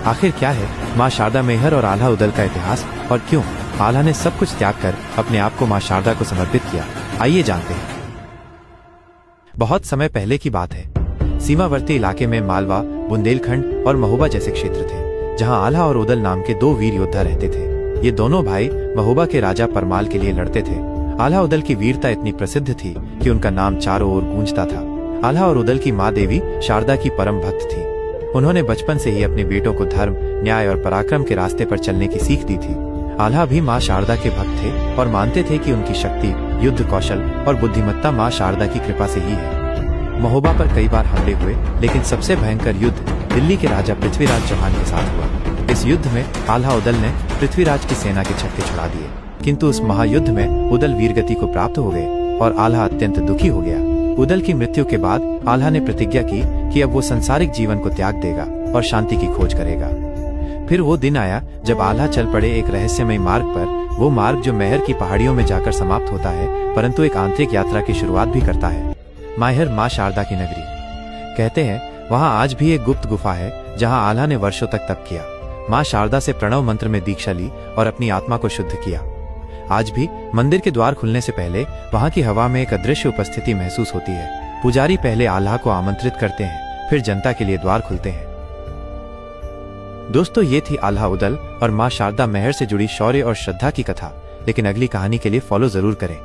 आखिर क्या है माँ शारदा मैहर और आल्हा उदल का इतिहास, और क्यों आल्हा ने सब कुछ त्याग कर अपने आप को माँ शारदा को समर्पित किया, आइए जानते हैं। बहुत समय पहले की बात है। सीमावर्ती इलाके में मालवा, बुंदेलखंड और महोबा जैसे क्षेत्र थे, जहां आल्हा और उदल नाम के 2 वीर योद्धा रहते थे। ये दोनों भाई महोबा के राजा परमाल के लिए लड़ते थे। आल्हा उदल की वीरता इतनी प्रसिद्ध थी कि उनका नाम चारों ओर गूंजता था। आल्हा और उदल की माँ देवी शारदा की परम भक्त थी। उन्होंने बचपन से ही अपने बेटों को धर्म, न्याय और पराक्रम के रास्ते पर चलने की सीख दी थी। आल्हा भी माँ शारदा के भक्त थे और मानते थे कि उनकी शक्ति, युद्ध कौशल और बुद्धिमत्ता माँ शारदा की कृपा से ही है। महोबा पर कई बार हमले हुए, लेकिन सबसे भयंकर युद्ध दिल्ली के राजा पृथ्वीराज चौहान के साथ हुआ। इस युद्ध में आल्हा उदल ने पृथ्वीराज की सेना के छक्के छुड़ा दिए, किंतु उस महायुद्ध में उदल वीरगति को प्राप्त हो गए और आल्हा अत्यंत दुखी हो गया। उदल की मृत्यु के बाद आल्हा ने प्रतिज्ञा की कि अब वो सांसारिक जीवन को त्याग देगा और शांति की खोज करेगा। फिर वो दिन आया जब आल्हा चल पड़े एक रहस्यमय मार्ग पर, वो मार्ग जो मैहर की पहाड़ियों में जाकर समाप्त होता है, परंतु एक आंतरिक यात्रा की शुरुआत भी करता है। मैहर माँ शारदा की नगरी। कहते हैं वहां आज भी एक गुप्त गुफा है जहां आल्हा ने वर्षों तक तप किया, माँ शारदा से प्रणव मंत्र में दीक्षा ली और अपनी आत्मा को शुद्ध किया। आज भी मंदिर के द्वार खुलने से पहले वहां की हवा में एक अदृश्य उपस्थिति महसूस होती है। पुजारी पहले आल्हा को आमंत्रित करते हैं, फिर जनता के लिए द्वार खुलते हैं। दोस्तों, ये थी आल्हा उदल और माँ शारदा मैहर से जुड़ी शौर्य और श्रद्धा की कथा। लेकिन अगली कहानी के लिए फॉलो जरूर करें।